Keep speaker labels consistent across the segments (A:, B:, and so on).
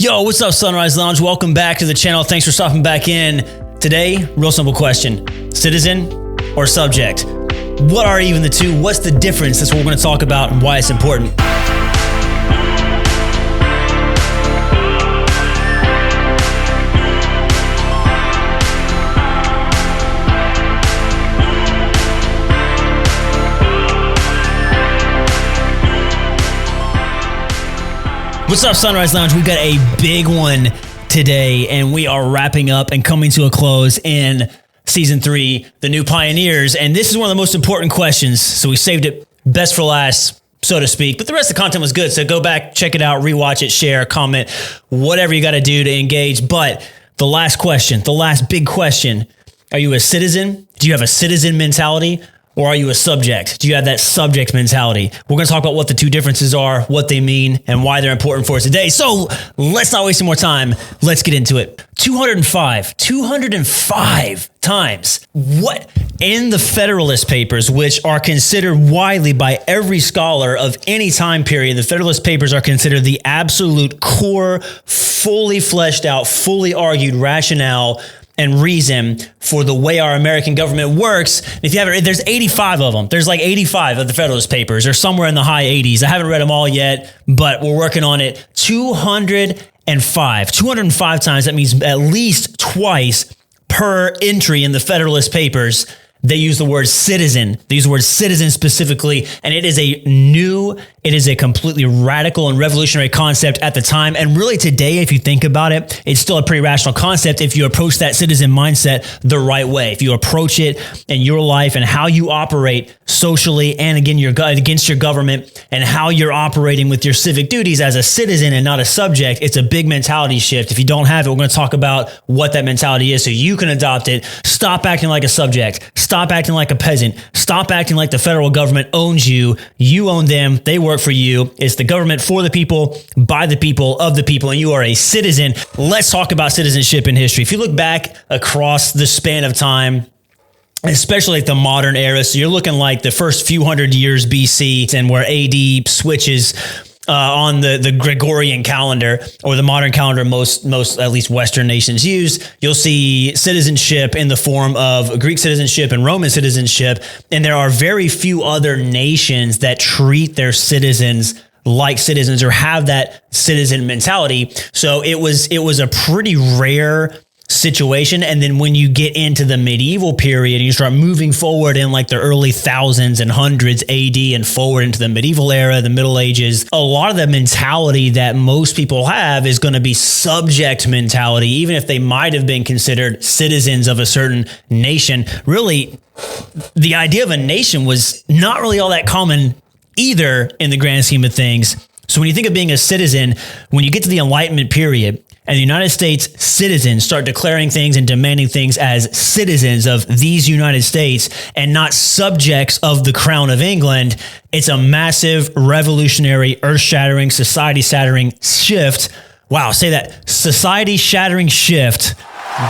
A: Yo, what's up, Sunrise Lounge? Welcome back to the channel. Thanks for stopping back in. Today, real simple question. Citizen or subject? What are even the two? What's the difference? That's what we're going to talk about and why it's important. What's up, Sunrise Lounge? We've got a big one today, and we are wrapping up and coming to a close in season 3, The New Pioneers. And this is one of the most important questions, so we saved it best for last, so to speak. But the rest of the content was good, so go back, check it out, rewatch it, share, comment, whatever you got to do to engage. But the last question, the last big question, are you a citizen? Do you have a citizen mentality? Or are you a subject? Do you have that subject mentality? We're going to talk about what the two differences are, what they mean, and why they're important for us today. So let's not waste any more time. Let's get into it. 205 times. What in the Federalist Papers, which are considered widely by every scholar of any time period, the Federalist Papers are considered the absolute core, fully fleshed out, fully argued rationale and reason for the way our American government works. If you haven't, there's 85 of them. There's like 85 of the Federalist Papers. They're somewhere in the high 80s. I haven't read them all yet, but we're working on it. 205 times. That means at least twice per entry in the Federalist Papers, they use the word citizen. They use the word citizen specifically, and it is a completely radical and revolutionary concept at the time. And really today, if you think about it, it's still a pretty rational concept if you approach that citizen mindset the right way. If you approach it in your life and how you operate socially and again, against your government and how you're operating with your civic duties as a citizen and not a subject, it's a big mentality shift. If you don't have it, we're going to talk about what that mentality is so you can adopt it. Stop acting like a subject. Stop acting like a peasant. Stop acting like the federal government owns you. You own them. They work for you. It's the government for the people, by the people, of the people, and you are a citizen. Let's talk about citizenship in history. If you look back across the span of time, especially like the modern era, so you're looking like the first few hundred years BC and where AD switches on the Gregorian calendar or the modern calendar most at least Western nations use, you'll see citizenship in the form of Greek citizenship and Roman citizenship. And there are very few other nations that treat their citizens like citizens or have that citizen mentality. So it was a pretty rare situation. And then when you get into the medieval period and you start moving forward in like the early thousands and hundreds AD and forward into the medieval era, the Middle Ages, a lot of the mentality that most people have is going to be subject mentality, even if they might have been considered citizens of a certain nation. Really, the idea of a nation was not really all that common either in the grand scheme of things. So when you think of being a citizen, when you get to the Enlightenment period, and the United States citizens start declaring things and demanding things as citizens of these United States and not subjects of the Crown of England, it's a massive, revolutionary, earth-shattering, society-shattering shift. Wow, say that. Society-shattering shift.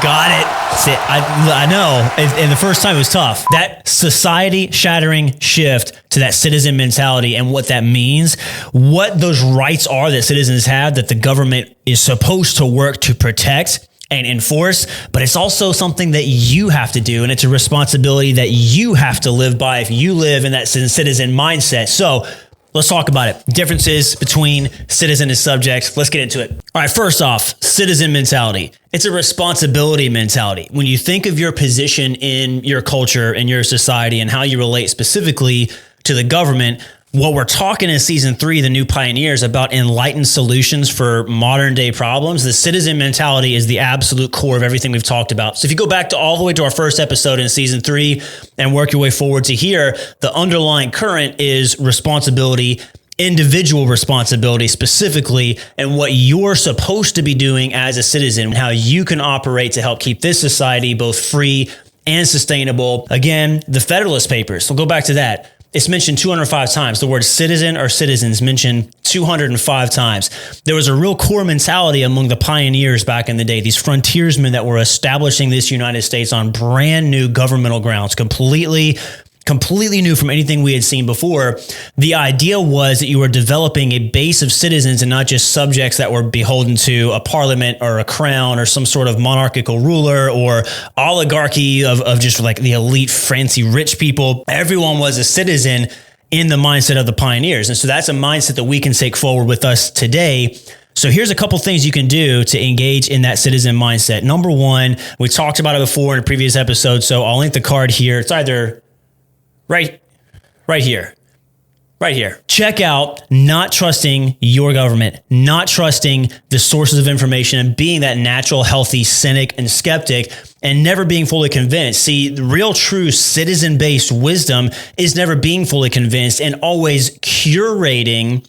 A: Got it. See, I know. And the first time it was tough. That society-shattering shift to that citizen mentality and what that means, what those rights are that citizens have that the government is supposed to work to protect and enforce, but it's also something that you have to do, and it's a responsibility that you have to live by if you live in that citizen mindset. So let's talk about it. Differences between citizen and subject. Let's get into it. All right, first off, citizen mentality. It's a responsibility mentality. When you think of your position in your culture, in your society, and how you relate specifically to the government, what we're talking in season 3, The New Pioneers, about enlightened solutions for modern day problems. The citizen mentality is the absolute core of everything we've talked about. So if you go back to all the way to our first episode in season 3 and work your way forward to here, the underlying current is responsibility, individual responsibility specifically, and what you're supposed to be doing as a citizen, how you can operate to help keep this society both free and sustainable. Again, the Federalist Papers. So go back to that. It's mentioned 205 times. The word citizen or citizens mentioned 205 times. There was a real core mentality among the pioneers back in the day, these frontiersmen that were establishing this United States on brand new governmental grounds, completely completely new from anything we had seen before. The idea was that you were developing a base of citizens and not just subjects that were beholden to a parliament or a crown or some sort of monarchical ruler or oligarchy of just like the elite, fancy, rich people. Everyone was a citizen in the mindset of the pioneers. And so that's a mindset that we can take forward with us today. So here's a couple things you can do to engage in that citizen mindset. Number one, we talked about it before in a previous episode, so I'll link the card here. It's either right here. Right here. Check out not trusting your government, not trusting the sources of information, and being that natural, healthy cynic and skeptic, and never being fully convinced. See, the real true citizen-based wisdom is never being fully convinced and always curating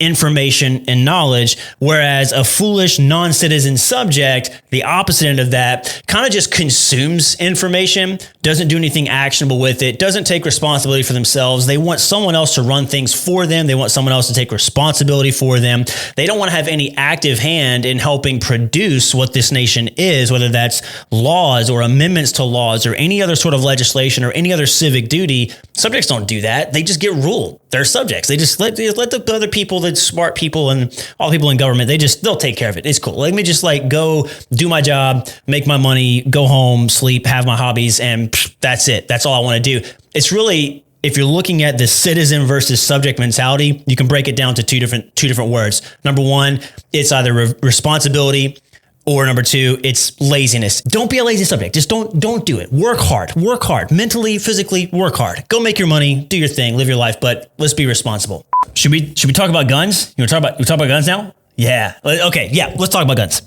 A: information and knowledge, whereas a foolish non-citizen subject, the opposite end of that, kind of just consumes information, doesn't do anything actionable with it, doesn't take responsibility for themselves. They want someone else to run things for them. They want someone else to take responsibility for them. They don't want to have any active hand in helping produce what this nation is, whether that's laws or amendments to laws or any other sort of legislation or any other civic duty. Subjects don't do that. They just get ruled. They're subjects. They just let the other people, the smart people and all the people in government, they'll take care of it. It's cool. Let me just go do my job, make my money, go home, sleep, have my hobbies, and that's it. That's all I want to do. It's really, if you're looking at the citizen versus subject mentality, you can break it down to two different words. Number one, it's either responsibility, or number two, it's laziness. Don't be a lazy subject. Just don't do it. Work hard, mentally, physically, work hard. Go make your money, do your thing, live your life, but let's be responsible. Should we talk about guns? You want to talk about guns now? Yeah. Okay. Yeah. Let's talk about guns.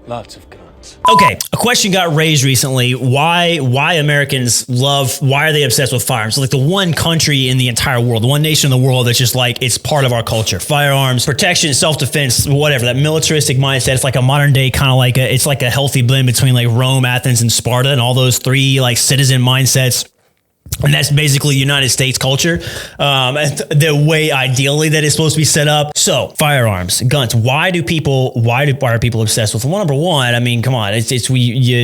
B: Lots of guns.
A: Okay. A question got raised recently. Why Americans why are they obsessed with firearms? Like the one country in the entire world, the one nation in the world that's just like, it's part of our culture. Firearms, protection, self-defense, whatever, that militaristic mindset. It's like a modern day kind of like it's like a healthy blend between like Rome, Athens, and Sparta and all those three like citizen mindsets. And that's basically United States culture, the way ideally that it's supposed to be set up. So firearms, guns. Why are people obsessed with them? Well, number one, I mean, come on,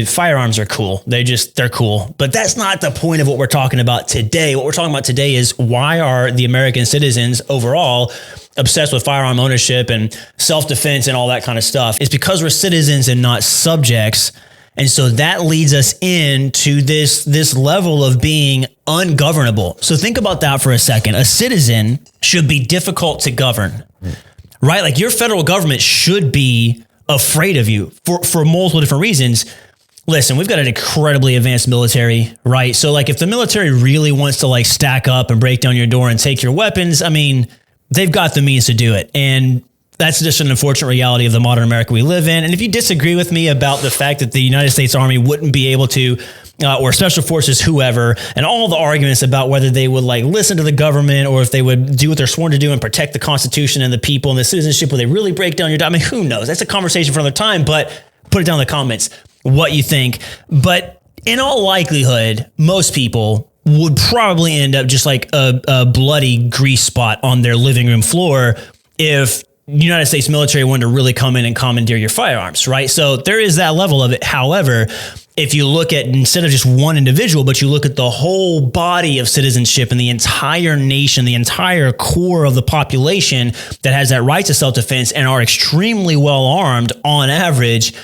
A: firearms are cool. They're cool. But that's not the point of what we're talking about today. What we're talking about today is why are the American citizens overall obsessed with firearm ownership and self-defense and all that kind of stuff? It's because we're citizens and not subjects. And so that leads us into this level of being ungovernable. So think about that for a second. A citizen should be difficult to govern, right? Like your federal government should be afraid of you for multiple different reasons. Listen, we've got an incredibly advanced military, right? So like if the military really wants to like stack up and break down your door and take your weapons, I mean, they've got the means to do it. And that's just an unfortunate reality of the modern America we live in. And if you disagree with me about the fact that the United States Army wouldn't be able to, or special forces, whoever, and all the arguments about whether they would like listen to the government or if they would do what they're sworn to do and protect the Constitution and the people and the citizenship, would they really break down your, I mean, who knows? That's a conversation for another time, but put it down in the comments what you think. But in all likelihood, most people would probably end up just like a bloody grease spot on their living room floor if United States military wanted to really come in and commandeer your firearms, right? So there is that level of it. However, if you look at, instead of just one individual, but you look at the whole body of citizenship and the entire nation, the entire core of the population that has that right to self-defense and are extremely well armed on average,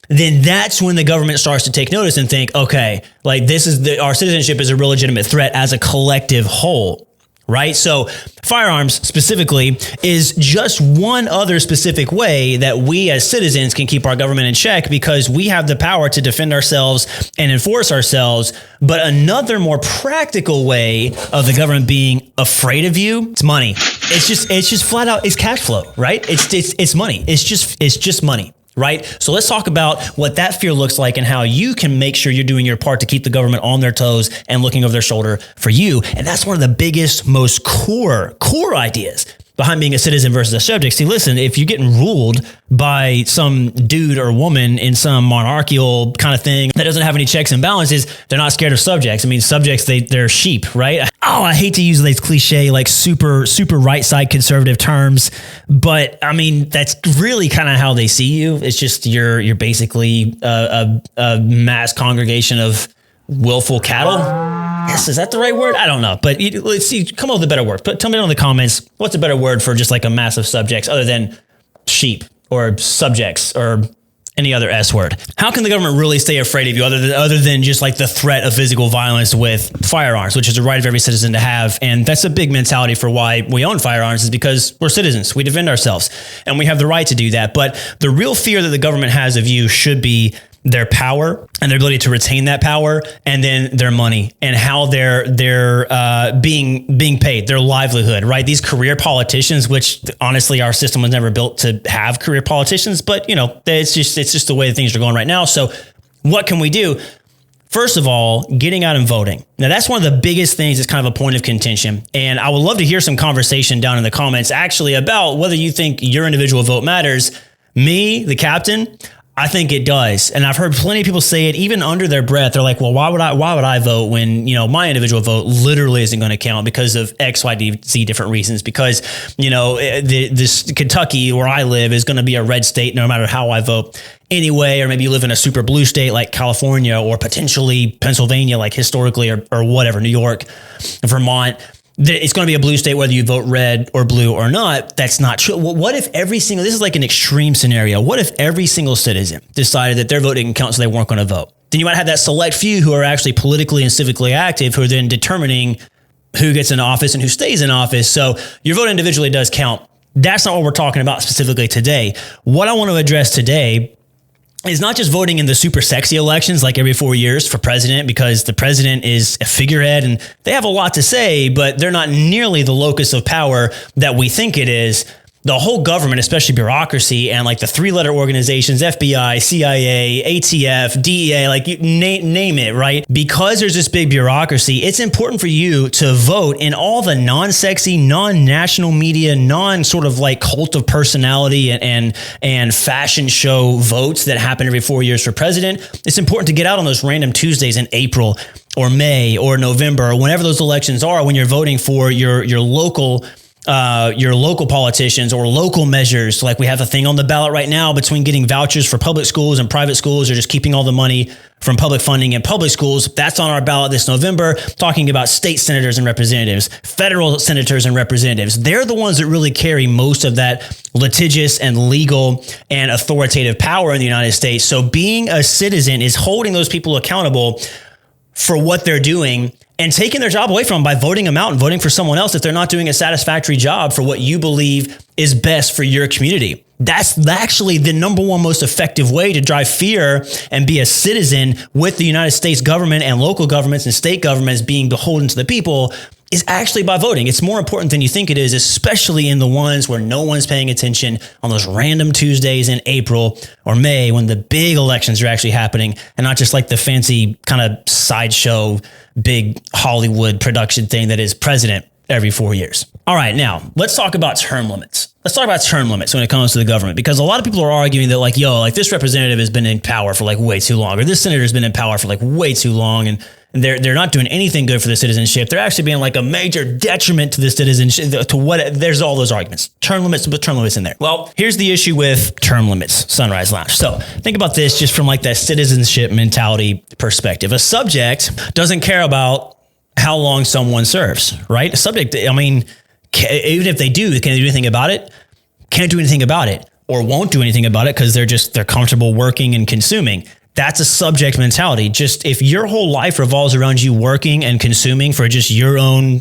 A: then that's when the government starts to take notice and think, okay, like our citizenship is a real legitimate threat as a collective whole. Right? So firearms specifically is just one other specific way that we as citizens can keep our government in check, because we have the power to defend ourselves and enforce ourselves. But another more practical way of the government being afraid of you, it's money. It's just flat out, it's cash flow, right? It's money. It's just money. Right? So let's talk about what that fear looks like and how you can make sure you're doing your part to keep the government on their toes and looking over their shoulder for you. And that's one of the biggest, most core ideas behind being a citizen versus a subject. See, listen, if you're getting ruled by some dude or woman in some monarchical kind of thing that doesn't have any checks and balances, they're not scared of subjects. I mean, subjects, they're sheep, right? Oh, I hate to use these cliche, like super right side conservative terms, but I mean, that's really kind of how they see you. It's just you're basically a mass congregation of willful cattle. Yes, is that the right word? I don't know. But let's see, come up with a better word. Tell me down in the comments, what's a better word for just like a mass of subjects other than sheep or subjects or any other S word? How can the government really stay afraid of you other than just like the threat of physical violence with firearms, which is a right of every citizen to have? And that's a big mentality for why we own firearms, is because we're citizens. We defend ourselves and we have the right to do that. But the real fear that the government has of you should be their power and their ability to retain that power, and then their money and how they're being paid, their livelihood, right? These career politicians, which honestly our system was never built to have career politicians, but you know, it's just the way things are going right now. So what can we do? First of all, getting out and voting. Now, that's one of the biggest things that's kind of a point of contention. And I would love to hear some conversation down in the comments actually about whether you think your individual vote matters. Me, the captain, I think it does. And I've heard plenty of people say it even under their breath. They're like, well, why would I vote when, you know, my individual vote literally isn't going to count because of X, Y, Z different reasons? Because, you know, this Kentucky where I live is going to be a red state no matter how I vote anyway. Or maybe you live in a super blue state like California or potentially Pennsylvania, like historically, or whatever, New York, Vermont. It's going to be a blue state whether you vote red or blue or not. That's not true. What if this is like an extreme scenario. What if every single citizen decided that their vote didn't count, so they weren't going to vote? Then you might have that select few who are actually politically and civically active who are then determining who gets in office and who stays in office. So your vote individually does count. That's not what we're talking about specifically today. What I want to address today is not just voting in the super sexy elections like every 4 years for president, because the president is a figurehead and they have a lot to say, but they're not nearly the locus of power that we think it is. The whole government, especially bureaucracy and like the 3-letter organizations, FBI, CIA, ATF, DEA, like you name it, right? Because there's this big bureaucracy, it's important for you to vote in all the non-sexy, non-national media, non-sort of like cult of personality and fashion show votes that happen every 4 years for president. It's important to get out on those random Tuesdays in April or May or November or whenever those elections are, when you're voting for your local politicians or local measures. Like we have a thing on the ballot right now between getting vouchers for public schools and private schools, or just keeping all the money from public funding in public schools. That's on our ballot this November, talking about state senators and representatives, federal senators and representatives. They're the ones that really carry most of that litigious and legal and authoritative power in the United States. So being a citizen is holding those people accountable for what they're doing and taking their job away from them by voting them out and voting for someone else if they're not doing a satisfactory job for what you believe is best for your community. That's actually the number one most effective way to drive fear and be a citizen with the United States government and local governments and state governments being beholden to the people, is actually by voting. It's more important than you think it is, especially in the ones where no one's paying attention on those random Tuesdays in April or May when the big elections are actually happening, and not just like the fancy kind of sideshow, big Hollywood production thing that is president every 4 years. All right, now let's talk about term limits. Let's talk about term limits when it comes to the government, because a lot of people are arguing that like, this representative has been in power for like way too long, or this senator has been in power for like way too long, and they're not doing anything good for the citizenship. They're actually being like a major detriment to the citizenship, to what, there's all those arguments. Term limits, put term limits in there. Well, here's the issue with term limits, Sunrise Lounge. So think about this just from like that citizenship mentality perspective. A subject doesn't care about how long someone serves, right? A subject, I mean, even if they do, can they do anything about it? Can't do anything about it, or won't do anything about it because they're comfortable working and consuming. That's a subject mentality. Just if your whole life revolves around you working and consuming for just your own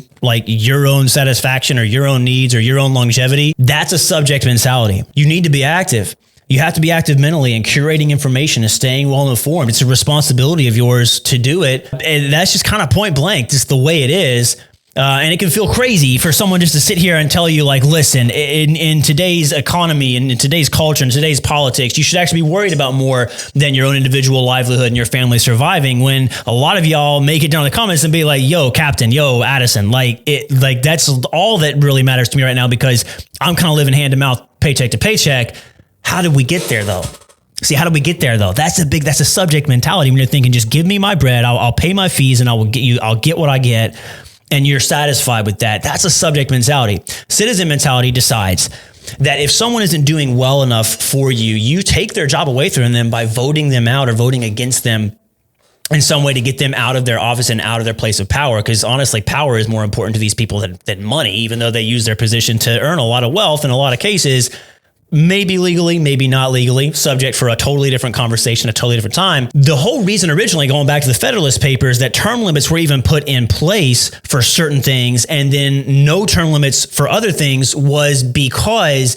A: satisfaction or your own needs or your own longevity, that's a subject mentality. You need to be active. You have to be active mentally and curating information and staying well informed. It's a responsibility of yours to do it. And that's just kind of point blank, just the way it is. And it can feel crazy for someone just to sit here and tell you like, listen, in today's economy and in today's culture and today's politics, you should actually be worried about more than your own individual livelihood and your family surviving, when a lot of y'all make it down in the comments and be like, yo, Captain, yo, Addison, like that's all that really matters to me right now, because I'm kind of living hand to mouth, paycheck to paycheck. How did we get there though? See, how do we get there though? That's a subject mentality when you're thinking, just give me my bread. I'll pay my fees and I'll get what I get. And you're satisfied with that. That's a subject mentality. Citizen mentality decides that if someone isn't doing well enough for you, you take their job away from them by voting them out or voting against them in some way to get them out of their office and out of their place of power. Because honestly, power is more important to these people than money, even though they use their position to earn a lot of wealth in a lot of cases, maybe legally, maybe not legally, subject for a totally different conversation, a totally different time. The whole reason originally, going back to the Federalist Papers, that term limits were even put in place for certain things and then no term limits for other things was because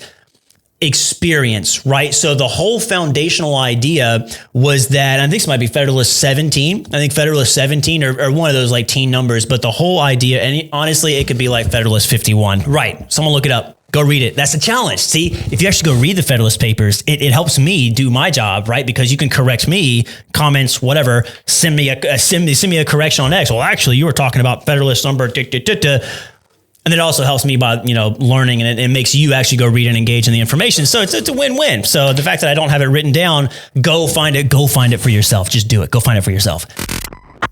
A: experience, right? So the whole foundational idea was that, I think this might be Federalist 17. I think Federalist 17 or one of those like teen numbers, but the whole idea, and honestly, it could be like Federalist 51. Right. Someone look it up. Go read it. That's the challenge. See, if you actually go read the Federalist Papers, it helps me do my job, right? Because you can correct me, comments, whatever, send me a correction on X. Well, actually, you were talking about Federalist number, and it also helps me by, learning, and it makes you actually go read and engage in the information. So it's a win-win. So the fact that I don't have it written down, go find it for yourself. Just do it. Go find it for yourself.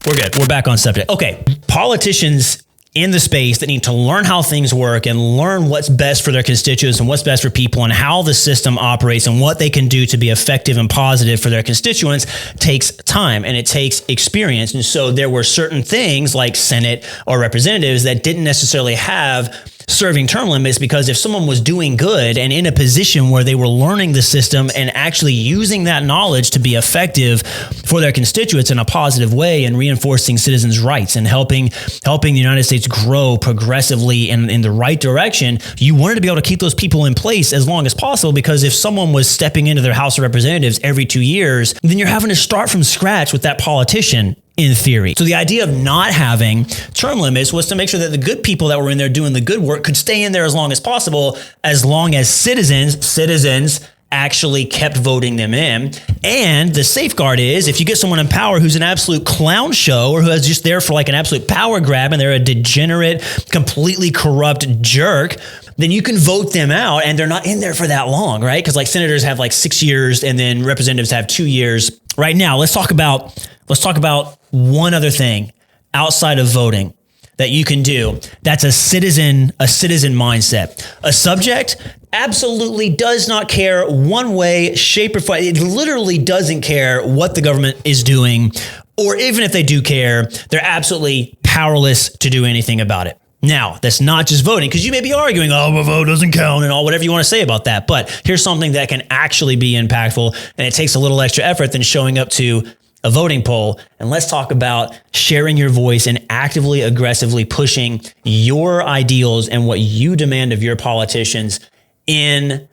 A: We're good. We're back on subject. Okay. Politicians in the space that need to learn how things work and learn what's best for their constituents and what's best for people and how the system operates and what they can do to be effective and positive for their constituents takes time and it takes experience. And so there were certain things like Senate or representatives that didn't necessarily have serving term limits, because if someone was doing good and in a position where they were learning the system and actually using that knowledge to be effective for their constituents in a positive way and reinforcing citizens' rights and helping the United States grow progressively in the right direction, you wanted to be able to keep those people in place as long as possible, because if someone was stepping into their House of Representatives every 2 years, then you're having to start from scratch with that politician, in theory. So the idea of not having term limits was to make sure that the good people that were in there doing the good work could stay in there as long as possible, as long as citizens actually kept voting them in. And the safeguard is, if you get someone in power who's an absolute clown show or who is just there for like an absolute power grab and they're a degenerate, completely corrupt jerk, then you can vote them out and they're not in there for that long, right? Because like senators have like 6 years and then representatives have 2 years. Right now, let's talk about one other thing outside of voting that you can do. That's a citizen mindset. A subject absolutely does not care one way, shape, or form. It literally doesn't care what the government is doing, or even if they do care, they're absolutely powerless to do anything about it. Now, that's not just voting, because you may be arguing, oh, my vote doesn't count and all whatever you want to say about that. But here's something that can actually be impactful, and it takes a little extra effort than showing up to a voting poll. And let's talk about sharing your voice and actively, aggressively pushing your ideals and what you demand of your politicians in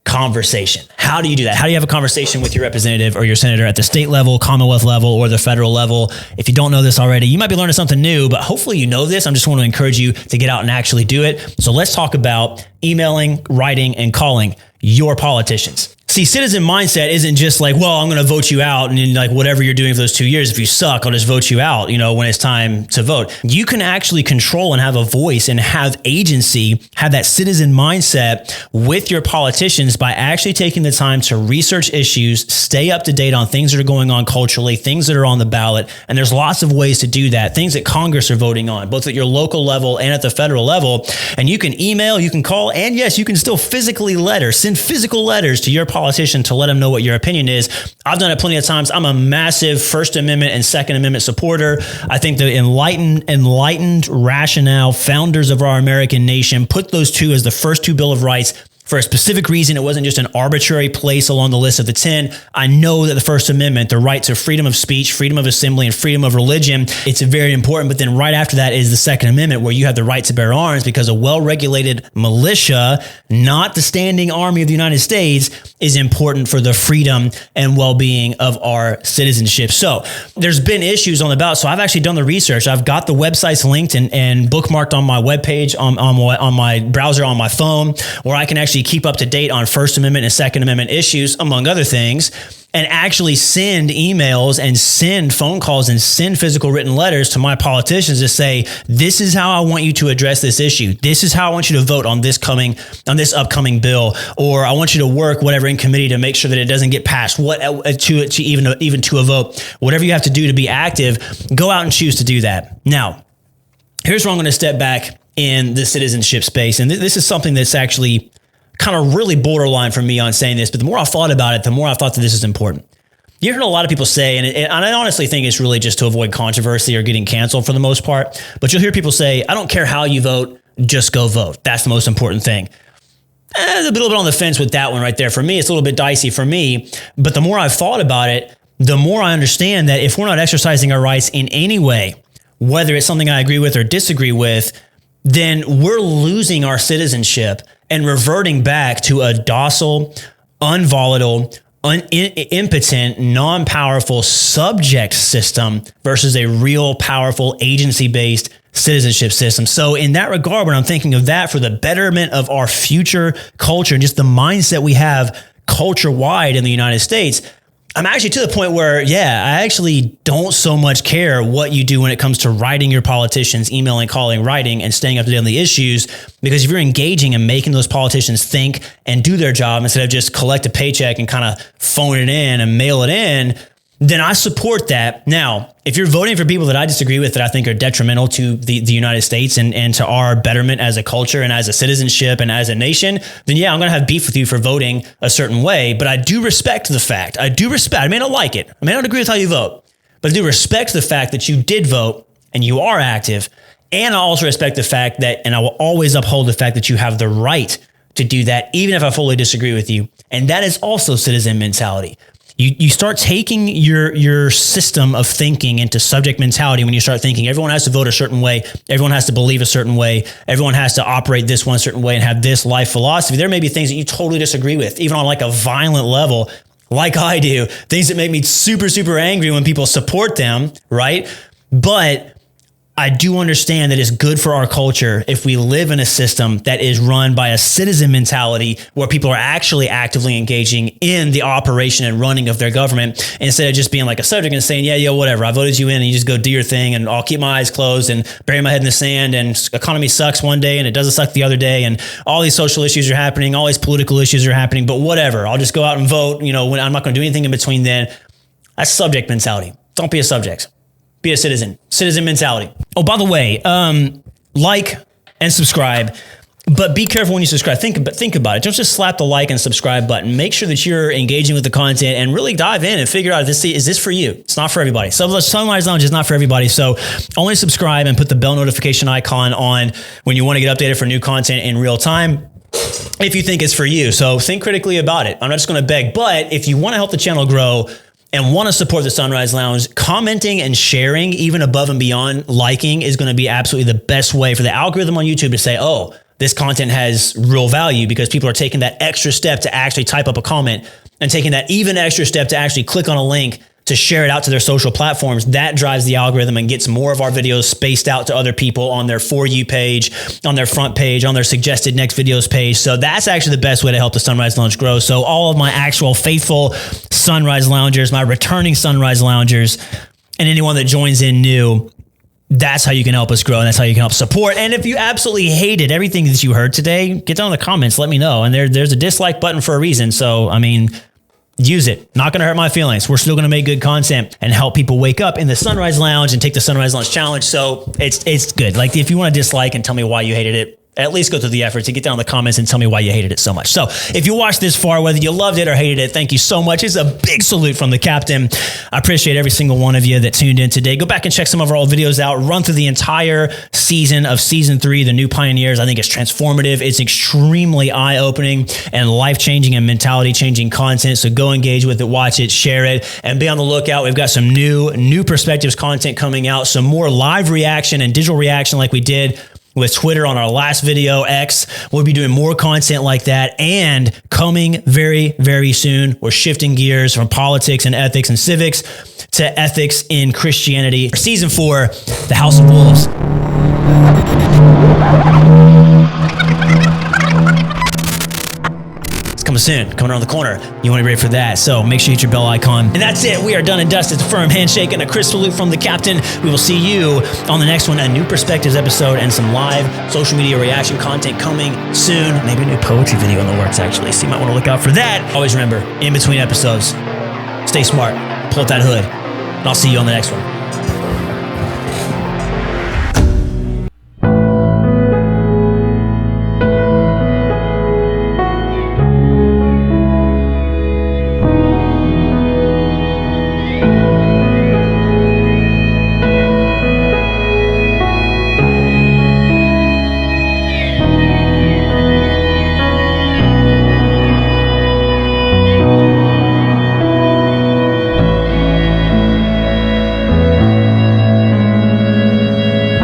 A: conversation. How do you do that? How do you have a conversation with your representative or your senator at the state level, Commonwealth level, or the federal level? If you don't know this already, you might be learning something new, but hopefully you know this. I just want to encourage you to get out and actually do it. So let's talk about emailing, writing, and calling your politicians. See, citizen mindset isn't just like, well, I'm going to vote you out, and then like whatever you're doing for those 2 years, if you suck, I'll just vote you out, when it's time to vote. You can actually control and have a voice and have agency, have that citizen mindset with your politicians by actually taking the time to research issues, stay up to date on things that are going on culturally, things that are on the ballot. And there's lots of ways to do that, things that Congress are voting on, both at your local level and at the federal level. And you can email, you can call, and yes, you can still send physical letters to your politician to let them know what your opinion is. I've done it plenty of times. I'm a massive First Amendment and Second Amendment supporter. I think the enlightened rationale founders of our American nation put those two as the first two Bill of Rights for a specific reason. It wasn't just an arbitrary place along the list of the 10. I know that the First Amendment, the right to freedom of speech, freedom of assembly, and freedom of religion, it's very important. But then right after that is the Second Amendment, where you have the right to bear arms, because a well-regulated militia, not the standing army of the United States, is important for the freedom and well-being of our citizenship. So there's been issues on the ballot. So I've actually done the research. I've got the websites linked and bookmarked on my webpage, on my browser, on my phone, where I can actually keep up to date on First Amendment and Second Amendment issues, among other things, and actually send emails and send phone calls and send physical written letters to my politicians to say, this is how I want you to address this issue. This is how I want you to vote on this upcoming bill, or I want you to work whatever in committee to make sure that it doesn't get passed, even to a vote. Whatever you have to do to be active, go out and choose to do that. Now, here's where I'm going to step back in the citizenship space. And this is something that's actually kind of really borderline for me on saying this, but the more I thought about it, the more I thought that this is important. You heard a lot of people say, and I honestly think it's really just to avoid controversy or getting canceled for the most part, but you'll hear people say, I don't care how you vote, just go vote. That's the most important thing. A little bit on the fence with that one right there. For me, it's a little bit dicey for me, but the more I've thought about it, the more I understand that if we're not exercising our rights in any way, whether it's something I agree with or disagree with, then we're losing our citizenship and reverting back to a docile, unvolatile, impotent, non-powerful subject system versus a real powerful agency-based citizenship system. So in that regard, when I'm thinking of that for the betterment of our future culture and just the mindset we have culture-wide in the United States, I'm actually to the point where, I actually don't so much care what you do when it comes to writing your politicians, emailing, calling, writing, and staying up to date on the issues. Because if you're engaging and making those politicians think and do their job instead of just collect a paycheck and kind of phone it in and mail it in, then I support that. Now, if you're voting for people that I disagree with, that I think are detrimental to the United States and to our betterment as a culture and as a citizenship and as a nation, then I'm going to have beef with you for voting a certain way. But I do respect the fact. I may not like it. I may not agree with how you vote, but I do respect the fact that you did vote and you are active. And I also respect the fact that, and I will always uphold the fact that you have the right to do that, even if I fully disagree with you. And that is also citizen mentality. You start taking your system of thinking into subject mentality when you start thinking everyone has to vote a certain way, everyone has to believe a certain way, everyone has to operate this one certain way and have this life philosophy. There may be things that you totally disagree with, even on like a violent level, like I do, things that make me super, super angry when people support them, right? But I do understand that it's good for our culture if we live in a system that is run by a citizen mentality where people are actually actively engaging in the operation and running of their government instead of just being like a subject and saying, whatever, I voted you in and you just go do your thing and I'll keep my eyes closed and bury my head in the sand and economy sucks one day and it doesn't suck the other day and all these social issues are happening, all these political issues are happening, but whatever, I'll just go out and vote, when I'm not going to do anything in between then. That's subject mentality. Don't be a subject. Be a citizen mentality. Oh, by the way, like and subscribe, but be careful when you subscribe. Think about it. Don't just slap the like and subscribe button. Make sure that you're engaging with the content and really dive in and figure out is this for you? It's not for everybody. Sunrise Lounge is not for everybody. So only subscribe and put the bell notification icon on when you want to get updated for new content in real time, if you think it's for you. So think critically about it. I'm not just going to beg, but if you want to help the channel grow and want to support the Sunrise Lounge, commenting and sharing, even above and beyond liking, is going to be absolutely the best way for the algorithm on YouTube to say, oh, this content has real value, because people are taking that extra step to actually type up a comment and taking that even extra step to actually click on a link to share it out to their social platforms. That drives the algorithm and gets more of our videos spaced out to other people on their For You page, on their front page, on their suggested next videos page. So that's actually the best way to help the Sunrise Lounge grow. So all of my actual faithful Sunrise Loungers, my returning Sunrise Loungers, and anyone that joins in new, that's how you can help us grow, and that's how you can help support. And if you absolutely hated everything that you heard today, get down in the comments, let me know. And there's a dislike button for a reason. So, use it. Not going to hurt my feelings. We're still going to make good content and help people wake up in the Sunrise Lounge and take the Sunrise Lounge Challenge. So it's good. Like, if you want to dislike and tell me why you hated it, at least go through the effort to get down in the comments and tell me why you hated it so much. So if you watched this far, whether you loved it or hated it, thank you so much. It's a big salute from the captain. I appreciate every single one of you that tuned in today. Go back and check some of our old videos out. Run through the entire season of season 3, The New Pioneers. I think it's transformative. It's extremely eye-opening and life-changing and mentality-changing content. So go engage with it, watch it, share it, and be on the lookout. We've got some new perspectives content coming out, some more live reaction and digital reaction like we did with Twitter on our last video, X. We'll be doing more content like that. And coming very, very soon, we're shifting gears from politics and ethics and civics to ethics in Christianity. Season 4, The House of Wolves. Coming soon, coming around the corner. You want to be ready for that. So make sure you hit your bell icon. And that's it. We are done and dusted. It's a firm handshake and a crisp salute from the captain. We will see you on the next one, a new perspectives episode and some live social media reaction content coming soon. Maybe a new poetry video in the works, actually. So you might want to look out for that. Always remember, in between episodes, stay smart, pull up that hood, and I'll see you on the next one.